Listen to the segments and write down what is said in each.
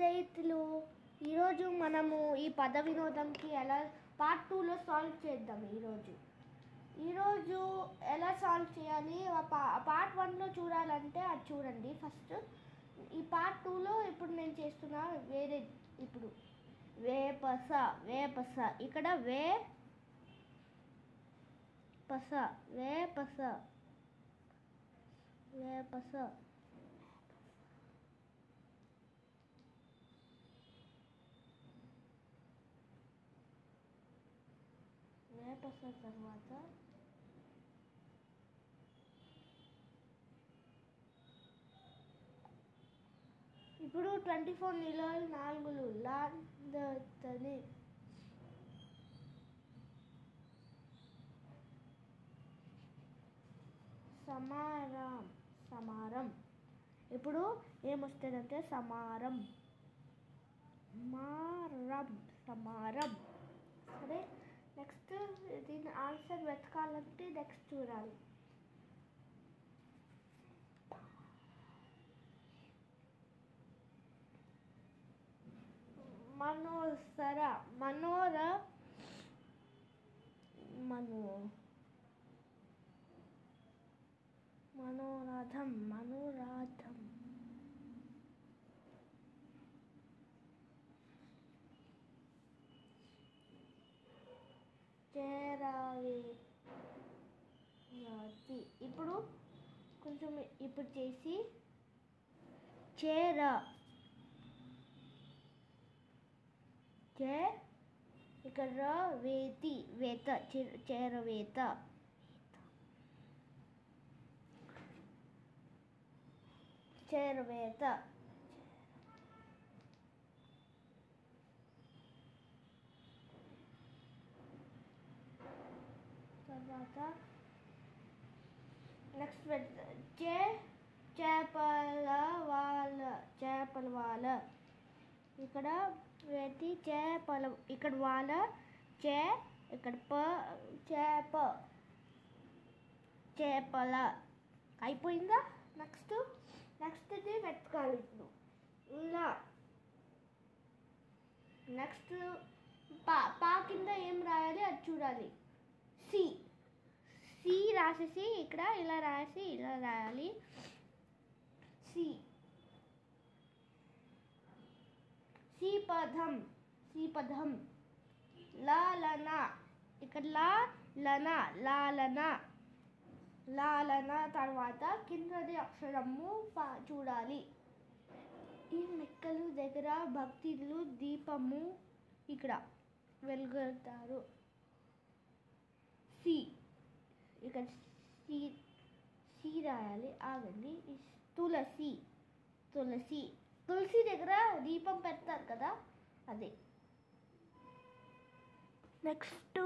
స్నేహితులు, ఈరోజు మనము ఈ పద వినోదంకి ఎలా పార్ట్ 2లో సాల్వ్ చేద్దాం. ఈరోజు ఎలా సాల్వ్ చేయాలి, పార్ట్ 1లో చూడాలంటే అది చూడండి ఫస్ట్. ఈ పార్ట్ 2లో ఇప్పుడు నేను చేస్తున్నా వేరే. ఇప్పుడు వేపస ఇక్కడ వేపస తర్వాత ఇప్పుడు 24 నిలువలు 4 లాంటి సమారం. ఇప్పుడు ఏమొస్తుందంటే సమారం. సరే, నెక్స్ట్ దీని ఆన్సర్ వెతకాలంటే నెక్స్ట్ చూడాలి. మనోరథం చేరవేతి. ఇప్పుడు కొంచెం ఇప్పుడు చేసి ఇక్కడ చేరవేత. తర్వాత నెక్స్ట్ చేపల వాళ్ళ. ఇక్కడ వేటి చేపల, ఇక్కడ వాళ్ళ ఇక్కడ చేపల అయిపోయిందా. నెక్స్ట్ ఇది వెతకాలి. ఇప్పుడు నెక్స్ట్ పా కింద ఏం రాయాలి అది చూడాలి. సి రాసేసి ఇక్కడ ఇలా రాయాలి. సి పదం. లాలన, ఇక్కడ లాలన తర్వాత కిందది అక్షరము చూడాలి. ఈ మెక్కలు దగ్గర భక్తులు దీపము ఇక్కడ వెలుగుతారు. ఇక్కడ సి రాయాలి. ఆగండి. తులసి దగ్గర దీపం పెడతారు కదా, అదే. నెక్స్ట్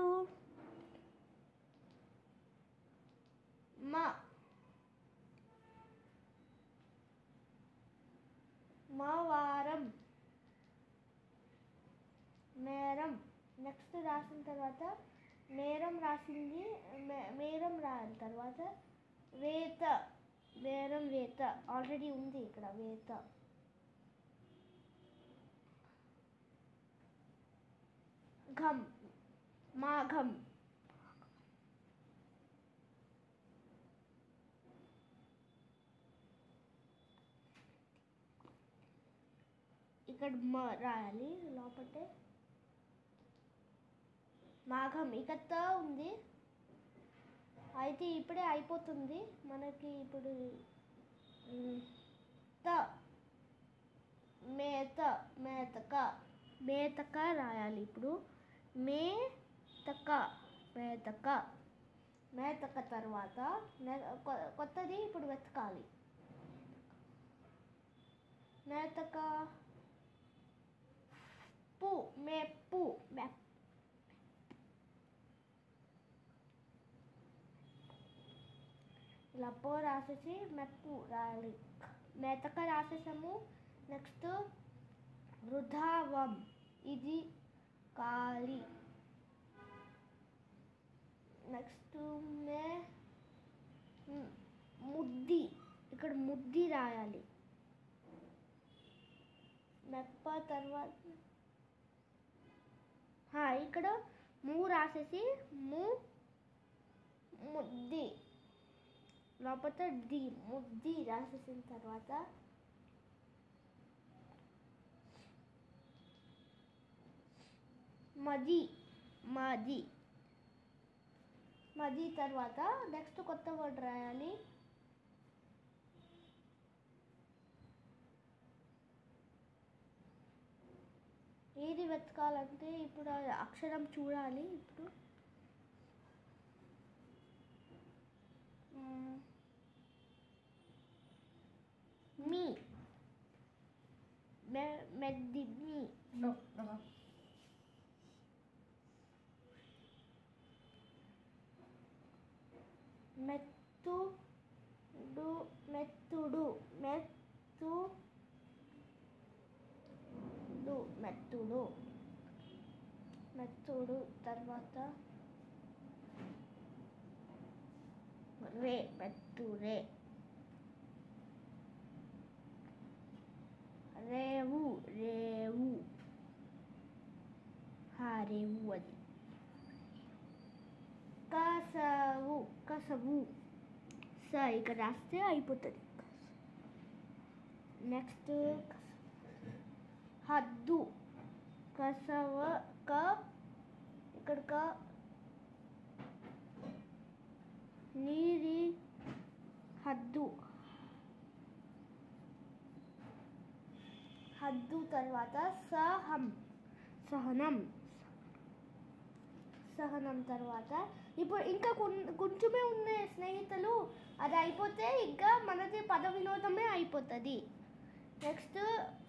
వారం. మేరం. నెక్స్ట్ రాసిన తర్వాత మేరం రాసింది. మేరం రాయాలి. తర్వాత వేత. ఆల్రెడీ ఉంది ఇక్కడ వేత. మాఘం. ఇక్కడ రాయాలి లోపటే. మాఘం ఇక్కడ ఉంది. అయితే ఇప్పుడే అయిపోతుంది మనకి. ఇప్పుడు మేతక రాయాలి. ఇప్పుడు మేతక తర్వాత కొత్తది ఇప్పుడు వెతకాలి. మేతక మెప్పు. ఇలా రాసేసి మెప్పు రాయాలి. మేతక రాసేసాము. నెక్స్ట్ వృధావం, ఇది ఖాళీ. నెక్స్ట్ ముద్ది, ఇక్కడ ముద్ది రాయాలి. మెప్ప తర్వాత ఇక్కడ ము రాసేసి ముద్ది లోపల డి ముద్ది రాసేసిన తర్వాత మది తర్వాత నెక్స్ట్ కొత్త వర్డ్ రాయాలి. ఏది వెతకాలంటే ఇప్పుడు అక్షరం చూడాలి. ఇప్పుడు మీ మెద్ది మీ మెత్తుడు తర్వాత మెత్తురే రేవు రేవు అది కసవు ఇక్కడ రాస్తే అయిపోతుంది. నెక్స్ట్ హద్దు ఇక్కడ నీరి హద్దు తర్వాత సహనం తర్వాత ఇప్పుడు ఇంకా కొంచెమే ఉన్నాయి స్నేహితులు. అది అయిపోతే ఇంకా మనది పద వినోదమే అయిపోతుంది. నెక్స్ట్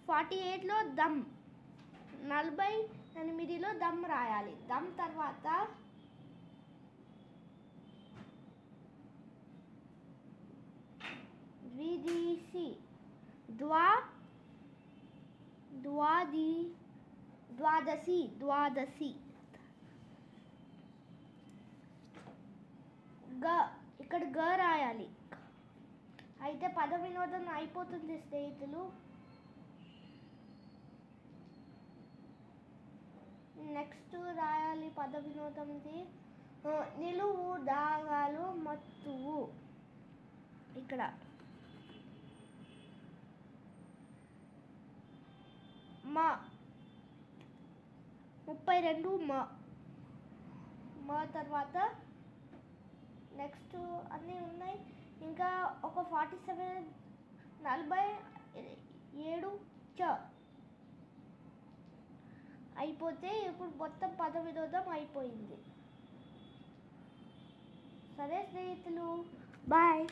48లో దమ్ 48లో దమ్ రాయాలి. దమ్ తర్వాత ద్విదీసి ద్వాదశి ఇక్కడ గ రాయాలి. అయితే పద వినోదం అయిపోతుంది స్నేహితులు. నెక్స్ట్ రాయాలి పద వినోదంది నిలువు దాగాలు మత్తువు. ఇక్కడ 32 తర్వాత నెక్స్ట్ అన్నీ ఉన్నాయి. ఇంకా ఒక 47 అయిపోతే ఇప్పుడు మొత్తం పద వినోదం అయిపోయింది. సరే స్నేహితులు, బాయ్.